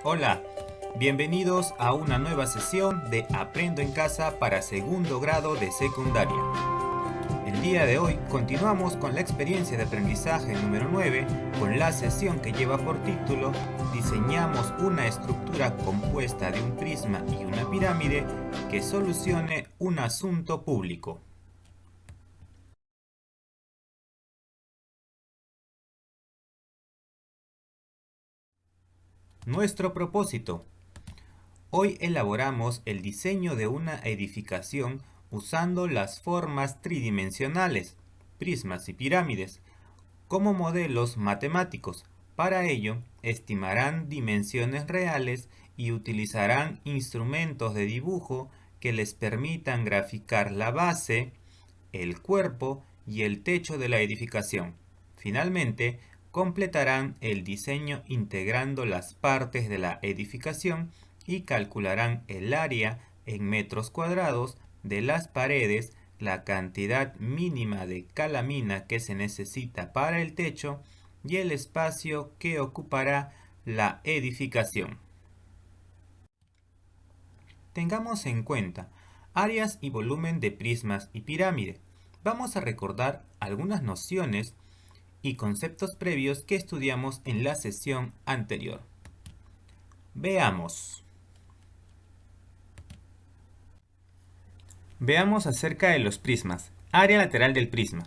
Hola, bienvenidos a una nueva sesión de Aprendo en Casa para segundo grado de secundaria. El día de hoy continuamos con la experiencia de aprendizaje número 9 con la sesión que lleva por título Diseñamos una estructura compuesta de un prisma y una pirámide que solucione un asunto público. Nuestro propósito. Hoy elaboramos el diseño de una edificación usando las formas tridimensionales, prismas y pirámides, como modelos matemáticos. Para ello, estimarán dimensiones reales y utilizarán instrumentos de dibujo que les permitan graficar la base, el cuerpo y el techo de la edificación. Finalmente, completarán el diseño integrando las partes de la edificación y calcularán el área en metros cuadrados de las paredes, la cantidad mínima de calamina que se necesita para el techo y el espacio que ocupará la edificación. Tengamos en cuenta áreas y volumen de prismas y pirámide. Vamos a recordar algunas nociones y conceptos previos que estudiamos en la sesión anterior. Veamos acerca de los prismas. Área lateral del prisma.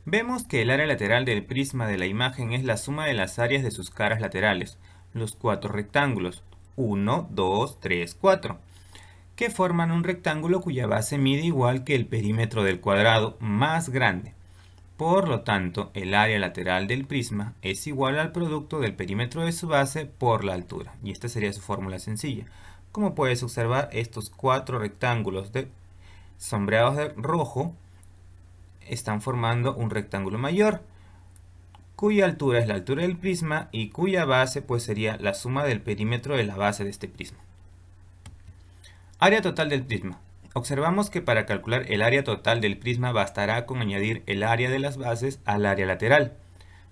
Vemos que el área lateral del prisma de la imagen es la suma de las áreas de sus caras laterales, los cuatro rectángulos, 1, 2, 3, 4, que forman un rectángulo cuya base mide igual que el perímetro del cuadrado más grande. Por lo tanto, el área lateral del prisma es igual al producto del perímetro de su base por la altura. Y esta sería su fórmula sencilla. Como puedes observar, estos cuatro rectángulos sombreados de rojo están formando un rectángulo mayor, cuya altura es la altura del prisma y cuya base pues sería la suma del perímetro de la base de este prisma. Área total del prisma. Observamos que para calcular el área total del prisma bastará con añadir el área de las bases al área lateral.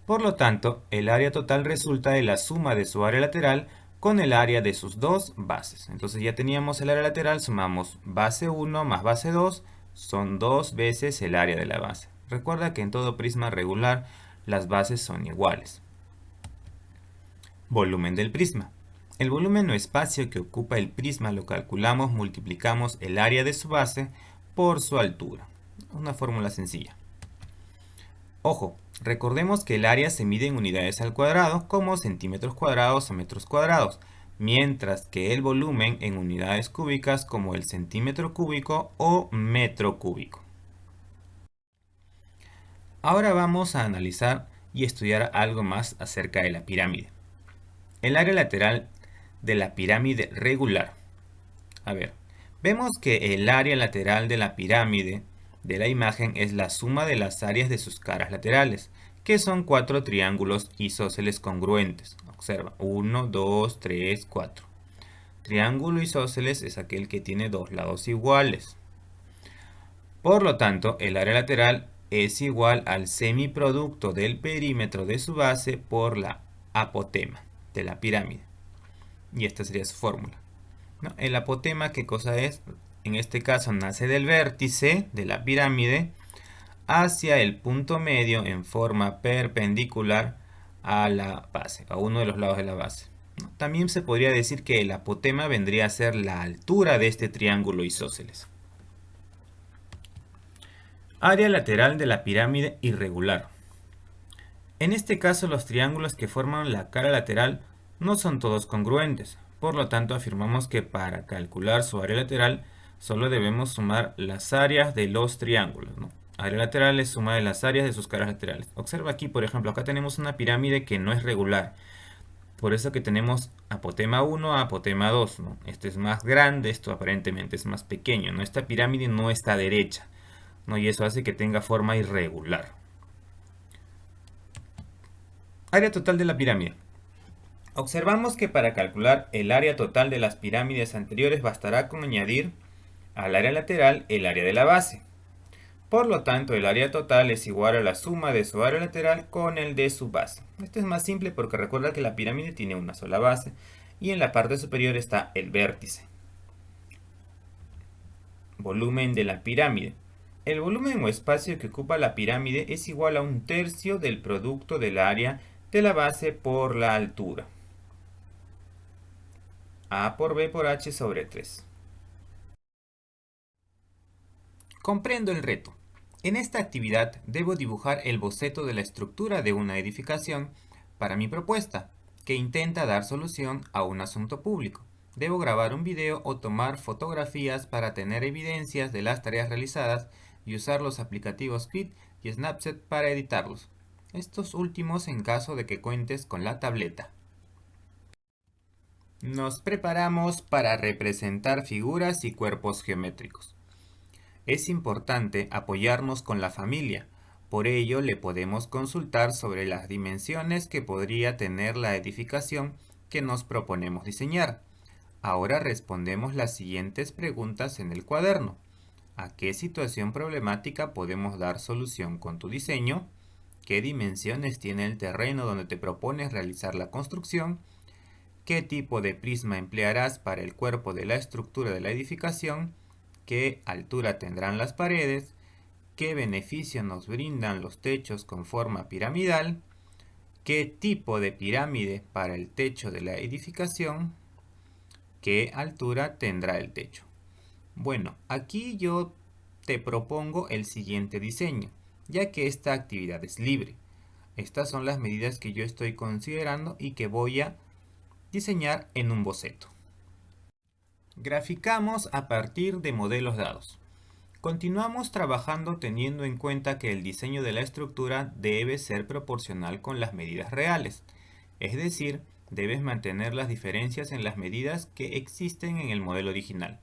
Por lo tanto, el área total resulta de la suma de su área lateral con el área de sus dos bases. Entonces ya teníamos el área lateral, sumamos base 1 más base 2, son 2 veces el área de la base. Recuerda que en todo prisma regular las bases son iguales. Volumen del prisma. El volumen o espacio que ocupa el prisma lo calculamos, multiplicamos el área de su base por su altura. Una fórmula sencilla. Ojo, recordemos que el área se mide en unidades al cuadrado como centímetros cuadrados o metros cuadrados, mientras que el volumen en unidades cúbicas como el centímetro cúbico o metro cúbico. Ahora vamos a analizar y estudiar algo más acerca de la pirámide. El área lateral de la pirámide regular. Vemos que el área lateral de la pirámide de la imagen es la suma de las áreas de sus caras laterales, que son 4 triángulos isósceles congruentes. Observa, 1, 2, 3, 4. Triángulo isósceles es aquel que tiene dos lados iguales. Por lo tanto, el área lateral es igual al semiproducto del perímetro de su base por la apotema de la pirámide. Y esta sería su fórmula. ¿No? El apotema, ¿qué cosa es? En este caso nace del vértice de la pirámide hacia el punto medio en forma perpendicular a la base, a uno de los lados de la base. ¿No? También se podría decir que el apotema vendría a ser la altura de este triángulo isósceles. Área lateral de la pirámide irregular. En este caso, los triángulos que forman la cara lateral no son todos congruentes. Por lo tanto, afirmamos que para calcular su área lateral solo debemos sumar las áreas de los triángulos, ¿no? Área lateral es suma de las áreas de sus caras laterales. Observa aquí, por ejemplo, acá tenemos una pirámide que no es regular. Por eso que tenemos apotema 1 a apotema 2, ¿no? Este es más grande, esto aparentemente es más pequeño, ¿no? Esta pirámide no está derecha, ¿no? Y eso hace que tenga forma irregular. Área total de la pirámide. Observamos que para calcular el área total de las pirámides anteriores bastará con añadir al área lateral el área de la base. Por lo tanto, el área total es igual a la suma de su área lateral con el de su base. Esto es más simple porque recuerda que la pirámide tiene una sola base y en la parte superior está el vértice. Volumen de la pirámide. El volumen o espacio que ocupa la pirámide es igual a 1/3 del producto del área de la base por la altura. A por B por H sobre 3. Comprendo el reto. En esta actividad debo dibujar el boceto de la estructura de una edificación para mi propuesta, que intenta dar solución a un asunto público. Debo grabar un video o tomar fotografías para tener evidencias de las tareas realizadas y usar los aplicativos Fit y Snapseed para editarlos. Estos últimos en caso de que cuentes con la tableta. Nos preparamos para representar figuras y cuerpos geométricos. Es importante apoyarnos con la familia, por ello le podemos consultar sobre las dimensiones que podría tener la edificación que nos proponemos diseñar. Ahora respondemos las siguientes preguntas en el cuaderno. ¿A qué situación problemática podemos dar solución con tu diseño? ¿Qué dimensiones tiene el terreno donde te propones realizar la construcción? ¿Qué tipo de prisma emplearás para el cuerpo de la estructura de la edificación? ¿Qué altura tendrán las paredes? ¿Qué beneficio nos brindan los techos con forma piramidal? ¿Qué tipo de pirámide para el techo de la edificación? ¿Qué altura tendrá el techo? Bueno, aquí yo te propongo el siguiente diseño, ya que esta actividad es libre. Estas son las medidas que yo estoy considerando y que voy a diseñar en un boceto. Graficamos a partir de modelos dados. Continuamos trabajando teniendo en cuenta que el diseño de la estructura debe ser proporcional con las medidas reales, es decir, debes mantener las diferencias en las medidas que existen en el modelo original.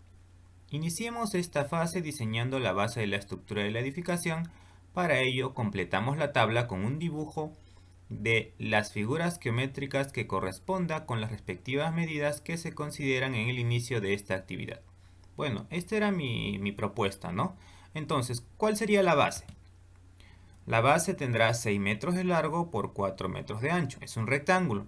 Iniciemos esta fase diseñando la base de la estructura de la edificación. Para ello completamos la tabla con un dibujo de las figuras geométricas que corresponda con las respectivas medidas que se consideran en el inicio de esta actividad. Bueno, esta era mi propuesta, ¿no? Entonces, ¿cuál sería la base? La base tendrá 6 metros de largo por 4 metros de ancho. Es un rectángulo.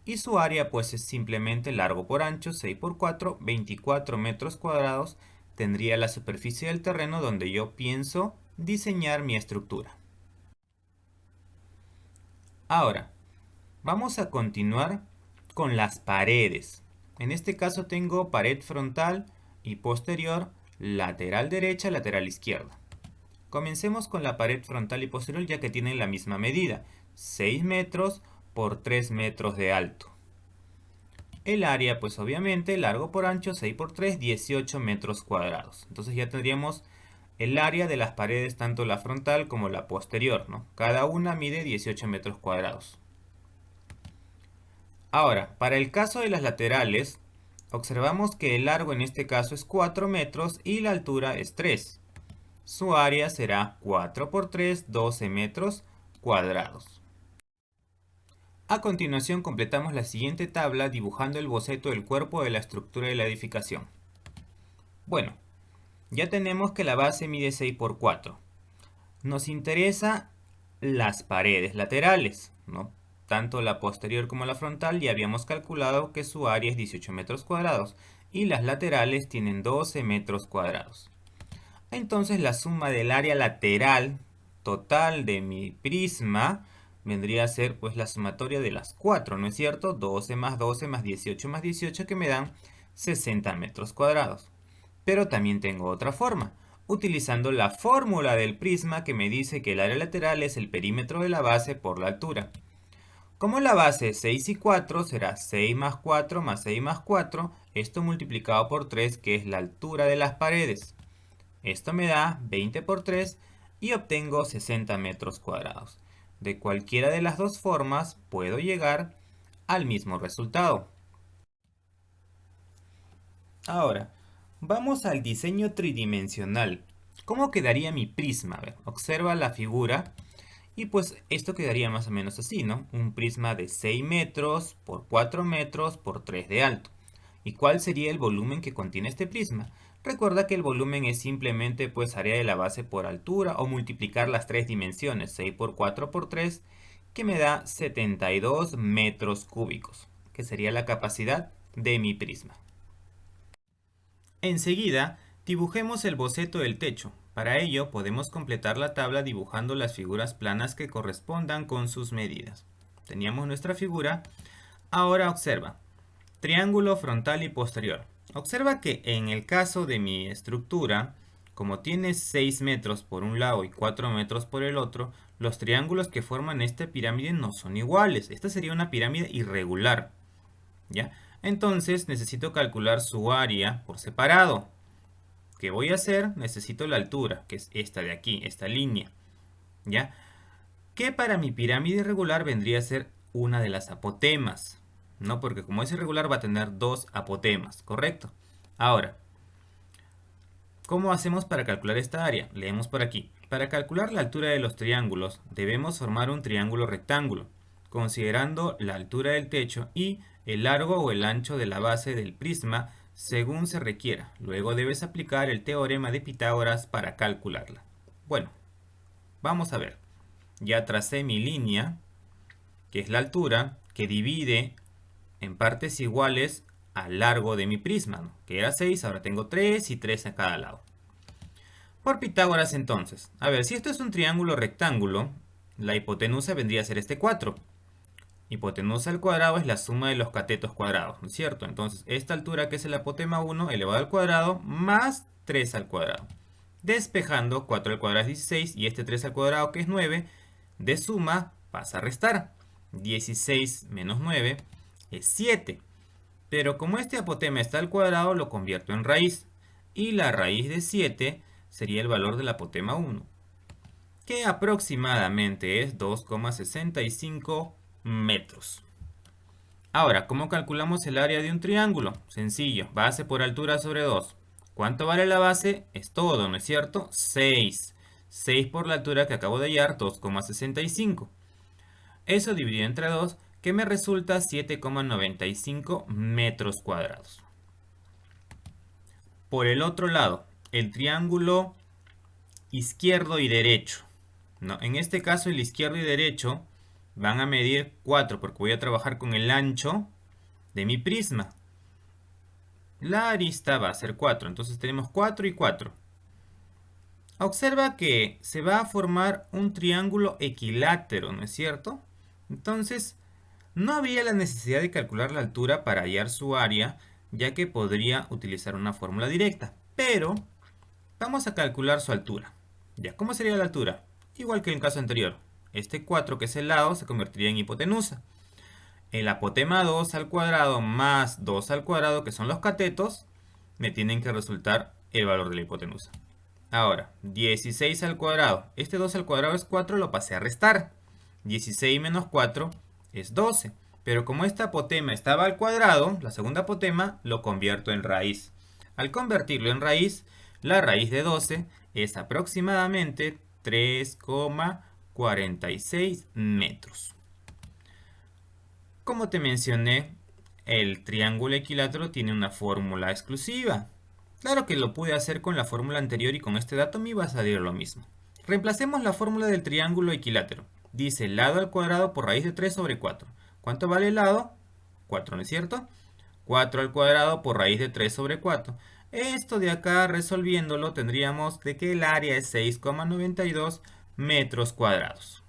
Y su área pues es simplemente largo por ancho, 6 por 4, 24 metros cuadrados. Tendría la superficie del terreno donde yo pienso diseñar mi estructura. Ahora, vamos a continuar con las paredes. En este caso tengo pared frontal y posterior, lateral derecha, lateral izquierda. Comencemos con la pared frontal y posterior ya que tienen la misma medida, 6 metros por 3 metros de alto. El área, pues obviamente, largo por ancho, 6 por 3, 18 metros cuadrados. Entonces ya tendríamos el área de las paredes, tanto la frontal como la posterior, ¿no? Cada una mide 18 metros cuadrados. Ahora, para el caso de las laterales, observamos que el largo en este caso es 4 metros y la altura es 3. Su área será 4 por 3, 12 metros cuadrados. A continuación completamos la siguiente tabla dibujando el boceto del cuerpo de la estructura de la edificación. Bueno, ya tenemos que la base mide 6 por 4. Nos interesa las paredes laterales, ¿no? Tanto la posterior como la frontal ya habíamos calculado que su área es 18 metros cuadrados y las laterales tienen 12 metros cuadrados. Entonces la suma del área lateral total de mi prisma vendría a ser pues la sumatoria de las 4, ¿no es cierto? 12 más 12 más 18 que me dan 60 metros cuadrados. Pero también tengo otra forma, utilizando la fórmula del prisma que me dice que el área lateral es el perímetro de la base por la altura. Como la base es 6 y 4, será 6 más 4 más 6 más 4, esto multiplicado por 3, que es la altura de las paredes. Esto me da 20 por 3 y obtengo 60 metros cuadrados. De cualquiera de las dos formas puedo llegar al mismo resultado. Ahora, vamos al diseño tridimensional. ¿Cómo quedaría mi prisma? A ver, observa la figura y pues esto quedaría más o menos así, ¿no? Un prisma de 6 metros por 4 metros por 3 de alto. ¿Y cuál sería el volumen que contiene este prisma? Recuerda que el volumen es simplemente pues área de la base por altura o multiplicar las tres dimensiones, 6 por 4 por 3, que me da 72 metros cúbicos, que sería la capacidad de mi prisma. Enseguida, dibujemos el boceto del techo. Para ello, podemos completar la tabla dibujando las figuras planas que correspondan con sus medidas. Teníamos nuestra figura. Ahora observa, triángulo frontal y posterior. Observa que en el caso de mi estructura, como tiene 6 metros por un lado y 4 metros por el otro, los triángulos que forman esta pirámide no son iguales. Esta sería una pirámide irregular, ¿ya? Entonces necesito calcular su área por separado. ¿Qué voy a hacer? Necesito la altura, que es esta de aquí, esta línea, ¿ya? Que para mi pirámide irregular vendría a ser una de las apotemas, ¿no? Porque como es irregular va a tener dos apotemas, ¿correcto? Ahora, ¿cómo hacemos para calcular esta área? Leemos por aquí. Para calcular la altura de los triángulos, debemos formar un triángulo rectángulo, considerando la altura del techo y el largo o el ancho de la base del prisma según se requiera. Luego debes aplicar el teorema de Pitágoras para calcularla. Bueno, vamos a ver. Ya tracé mi línea, que es la altura, que divide en partes iguales al largo de mi prisma, ¿no? Que era 6, ahora tengo 3 y 3 a cada lado. Por Pitágoras entonces, a ver, si esto es un triángulo rectángulo, la hipotenusa vendría a ser este 4. Hipotenusa al cuadrado es la suma de los catetos cuadrados, ¿no es cierto? Entonces, esta altura que es el apotema 1 elevado al cuadrado más 3 al cuadrado. Despejando, 4 al cuadrado es 16 y este 3 al cuadrado que es 9, de suma pasa a restar. 16 menos 9 es 7. Pero como este apotema está al cuadrado, lo convierto en raíz. Y la raíz de 7 sería el valor del apotema 1, que aproximadamente es 2,65 metros. Ahora, ¿cómo calculamos el área de un triángulo? Sencillo, base por altura sobre 2. ¿Cuánto vale la base? Es todo, ¿no es cierto? 6. 6 por la altura que acabo de hallar, 2,65. Eso dividido entre 2, que me resulta 7,95 metros cuadrados. Por el otro lado, el triángulo izquierdo y derecho, ¿no? En este caso, el izquierdo y derecho van a medir 4 porque voy a trabajar con el ancho de mi prisma. La arista va a ser 4, entonces tenemos 4 y 4. Observa que se va a formar un triángulo equilátero, ¿no es cierto? Entonces, no había la necesidad de calcular la altura para hallar su área, ya que podría utilizar una fórmula directa. Pero, vamos a calcular su altura. ¿Ya cómo sería la altura? Igual que en el caso anterior. Este 4 que es el lado se convertiría en hipotenusa. El apotema 2 al cuadrado más 2 al cuadrado, que son los catetos, me tienen que resultar el valor de la hipotenusa. Ahora, 16 al cuadrado. Este 2 al cuadrado es 4, lo pasé a restar. 16 menos 4 es 12. Pero como esta apotema estaba al cuadrado, la segunda apotema, lo convierto en raíz. Al convertirlo en raíz, la raíz de 12 es aproximadamente 3,46 metros. Como te mencioné, el triángulo equilátero tiene una fórmula exclusiva. Claro que lo pude hacer con la fórmula anterior y con este dato me iba a salir lo mismo. Reemplacemos la fórmula del triángulo equilátero. Dice lado al cuadrado por raíz de 3 sobre 4. ¿Cuánto vale el lado? 4, ¿no es cierto? 4 al cuadrado por raíz de 3 sobre 4. Esto de acá, resolviéndolo, tendríamos de que el área es 6,92 metros cuadrados.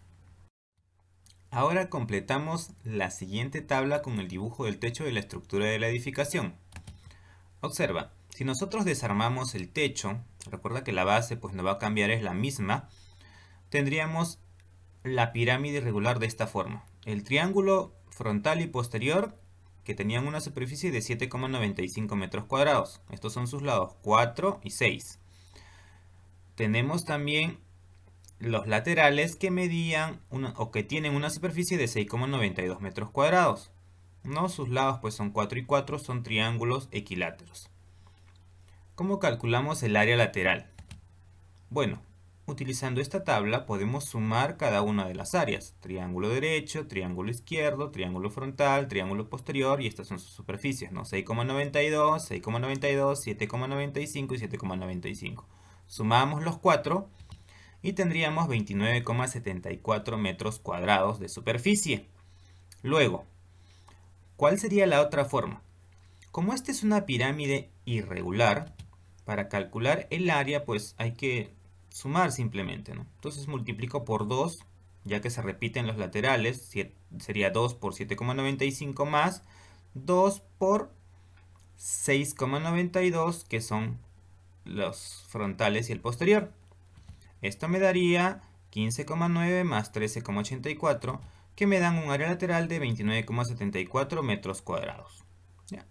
Ahora completamos la siguiente tabla con el dibujo del techo de la estructura de la edificación. Observa, si nosotros desarmamos el techo, recuerda que la base pues no va a cambiar, es la misma, tendríamos la pirámide irregular de esta forma. El triángulo frontal y posterior que tenían una superficie de 7,95 metros cuadrados. Estos son sus lados 4 y 6. Tenemos también los laterales que medían o que tienen una superficie de 6,92 metros cuadrados. No, sus lados pues son 4 y 4, son triángulos equiláteros. ¿Cómo calculamos el área lateral? Bueno, utilizando esta tabla podemos sumar cada una de las áreas. Triángulo derecho, triángulo izquierdo, triángulo frontal, triángulo posterior y estas son sus superficies, ¿no? 6,92, 6,92, 7,95 y 7,95. Sumamos los 4 y tendríamos 29,74 metros cuadrados de superficie. Luego, ¿cuál sería la otra forma? Como esta es una pirámide irregular, para calcular el área pues hay que sumar simplemente, ¿no? Entonces multiplico por 2, ya que se repiten los laterales, sería 2 por 7,95 más 2 por 6,92, que son los frontales y el posterior. Esto me daría 15,9 más 13,84, que me dan un área lateral de 29,74 metros cuadrados. ¿Ya?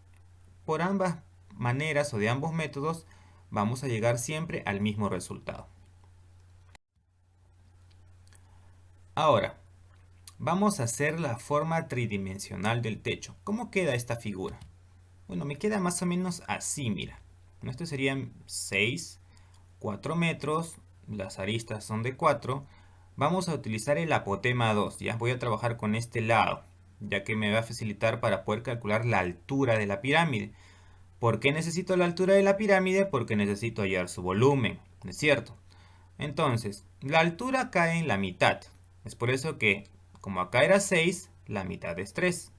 Por ambas maneras o de ambos métodos vamos a llegar siempre al mismo resultado. Ahora, vamos a hacer la forma tridimensional del techo. ¿Cómo queda esta figura? Bueno, me queda más o menos así, mira. Esto serían 6, 4 metros, las aristas son de 4. Vamos a utilizar el apotema 2, ya voy a trabajar con este lado, ya que me va a facilitar para poder calcular la altura de la pirámide. ¿Por qué necesito la altura de la pirámide? Porque necesito hallar su volumen, ¿no es cierto? Entonces, la altura cae en la mitad. Es por eso que, como acá era 6, la mitad es 3.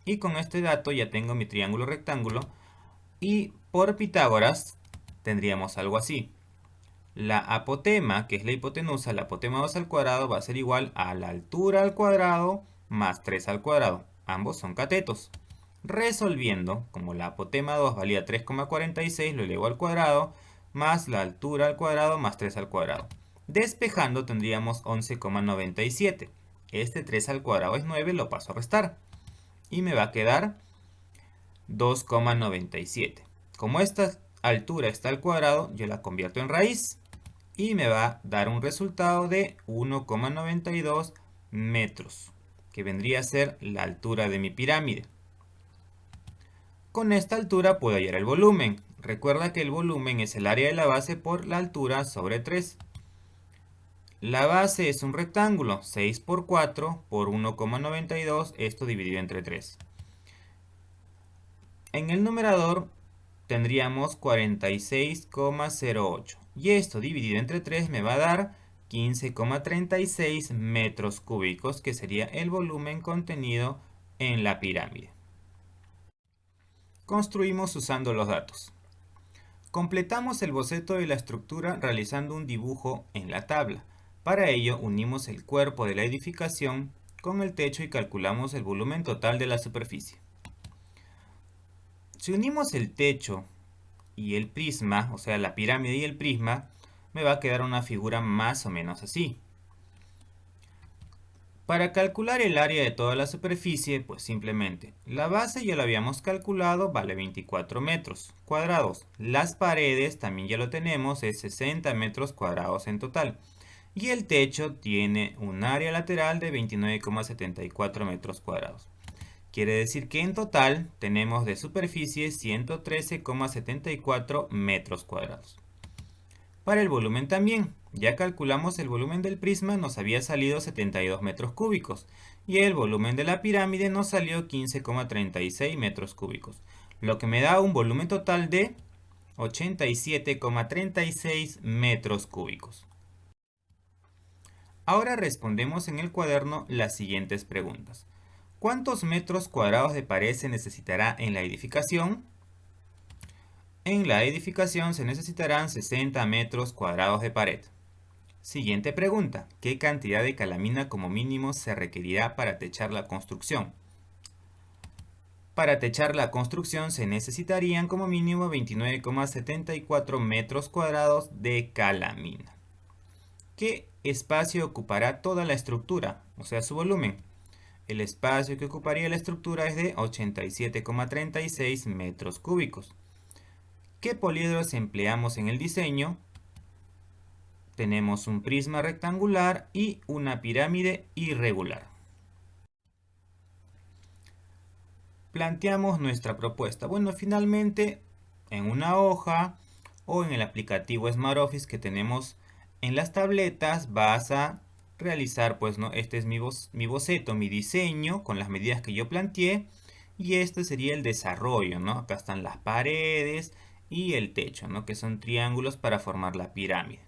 Y con este dato ya tengo mi triángulo rectángulo. Y por Pitágoras tendríamos algo así. La apotema, que es la hipotenusa, la apotema 2 al cuadrado va a ser igual a la altura al cuadrado más 3 al cuadrado. Ambos son catetos. Resolviendo, como la apotema 2 valía 3,46, lo elevo al cuadrado, más la altura al cuadrado más 3 al cuadrado. Despejando tendríamos 11,97. Este 3 al cuadrado es 9, lo paso a restar. Y me va a quedar 2,97. Como esta altura está al cuadrado, yo la convierto en raíz. Y me va a dar un resultado de 1,92 metros, que vendría a ser la altura de mi pirámide. Con esta altura puedo hallar el volumen. Recuerda que el volumen es el área de la base por la altura sobre 3. La base es un rectángulo, 6 por 4 por 1,92, esto dividido entre 3. En el numerador tendríamos 46,08 y esto dividido entre 3 me va a dar 15,36 metros cúbicos, que sería el volumen contenido en la pirámide. Construimos usando los datos. Completamos el boceto de la estructura realizando un dibujo en la tabla. Para ello unimos el cuerpo de la edificación con el techo y calculamos el volumen total de la superficie. Si unimos el techo y el prisma, o sea la pirámide y el prisma, me va a quedar una figura más o menos así. Para calcular el área de toda la superficie, pues simplemente la base ya lo habíamos calculado, vale 24 metros cuadrados. Las paredes también ya lo tenemos, es 60 metros cuadrados en total. Y el techo tiene un área lateral de 29,74 metros cuadrados. Quiere decir que en total tenemos de superficie 113,74 metros cuadrados. Para el volumen también, ya calculamos el volumen del prisma, nos había salido 72 metros cúbicos y el volumen de la pirámide nos salió 15,36 metros cúbicos, lo que me da un volumen total de 87,36 metros cúbicos. Ahora respondemos en el cuaderno las siguientes preguntas. ¿Cuántos metros cuadrados de pared se necesitará en la edificación? En la edificación se necesitarán 60 metros cuadrados de pared. Siguiente pregunta. ¿Qué cantidad de calamina como mínimo se requerirá para techar la construcción? Para techar la construcción se necesitarían como mínimo 29,74 metros cuadrados de calamina. ¿Qué espacio ocupará toda la estructura? O sea, su volumen. El espacio que ocuparía la estructura es de 87,36 metros cúbicos. ¿Qué poliedros empleamos en el diseño? Tenemos un prisma rectangular y una pirámide irregular. Planteamos nuestra propuesta. Bueno, finalmente en una hoja o en el aplicativo SmartOffice que tenemos en las tabletas vas a realizar, pues, ¿no? Este es mi boceto, mi diseño con las medidas que yo planteé y este sería el desarrollo, ¿no? Acá están las paredes y el techo, ¿no? Que son triángulos para formar la pirámide.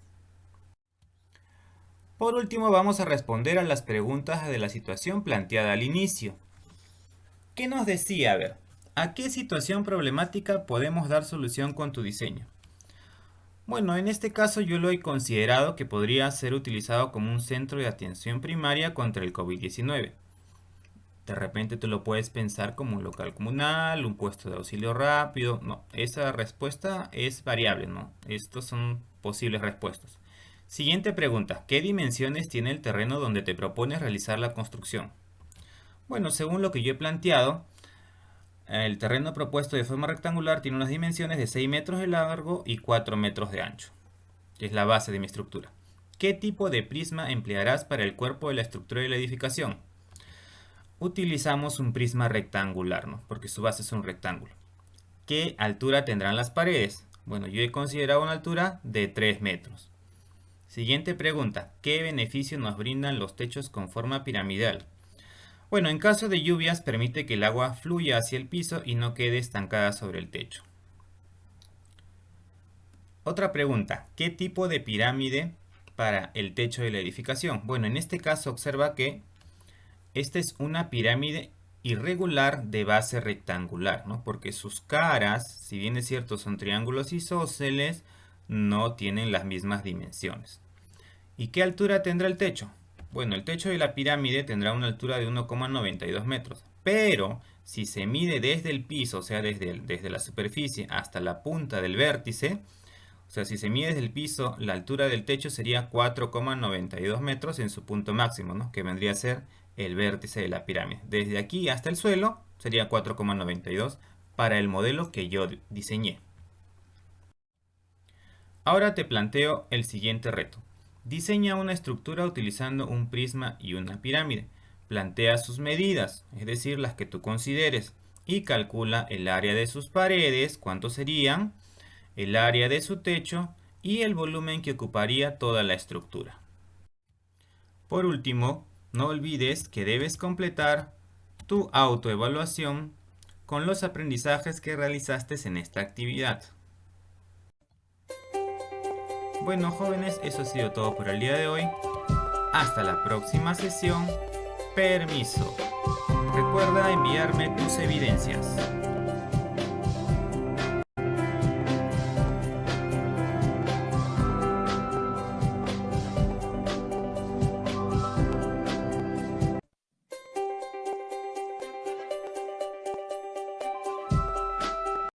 Por último, vamos a responder a las preguntas de la situación planteada al inicio. ¿Qué nos decía? A ver, ¿A qué situación problemática podemos dar solución con tu diseño? Bueno, en este caso yo lo he considerado que podría ser utilizado como un centro de atención primaria contra el COVID-19. De repente tú lo puedes pensar como un local comunal, un puesto de auxilio rápido. No, esa respuesta es variable, ¿no? Estos son posibles respuestas. Siguiente pregunta. ¿Qué dimensiones tiene el terreno donde te propones realizar la construcción? Bueno, según lo que yo he planteado, el terreno propuesto de forma rectangular tiene unas dimensiones de 6 metros de largo y 4 metros de ancho, que es la base de mi estructura. ¿Qué tipo de prisma emplearás para el cuerpo de la estructura de la edificación? Utilizamos un prisma rectangular, ¿no? Porque su base es un rectángulo. ¿Qué altura tendrán las paredes? Bueno, yo he considerado una altura de 3 metros. Siguiente pregunta. ¿Qué beneficio nos brindan los techos con forma piramidal? Bueno, en caso de lluvias permite que el agua fluya hacia el piso y no quede estancada sobre el techo. Otra pregunta. ¿Qué tipo de pirámide para el techo de la edificación? Bueno, en este caso observa que esta es una pirámide irregular de base rectangular, ¿no? Porque sus caras, si bien es cierto son triángulos isósceles, no tienen las mismas dimensiones. ¿Y qué altura tendrá el techo? Bueno, el techo de la pirámide tendrá una altura de 1,92 metros, pero si se mide desde el piso, o sea, desde la superficie hasta la punta del vértice, o sea, si se mide desde el piso, la altura del techo sería 4,92 metros en su punto máximo, ¿no? Que vendría a ser el vértice de la pirámide. Desde aquí hasta el suelo sería 4,92 para el modelo que yo diseñé. Ahora te planteo el siguiente reto. Diseña una estructura utilizando un prisma y una pirámide. Plantea sus medidas, es decir, las que tú consideres, y calcula el área de sus paredes, cuánto serían, el área de su techo y el volumen que ocuparía toda la estructura. Por último, no olvides que debes completar tu autoevaluación con los aprendizajes que realizaste en esta actividad. Bueno, jóvenes, eso ha sido todo por el día de hoy. Hasta la próxima sesión. Permiso. Recuerda enviarme tus evidencias.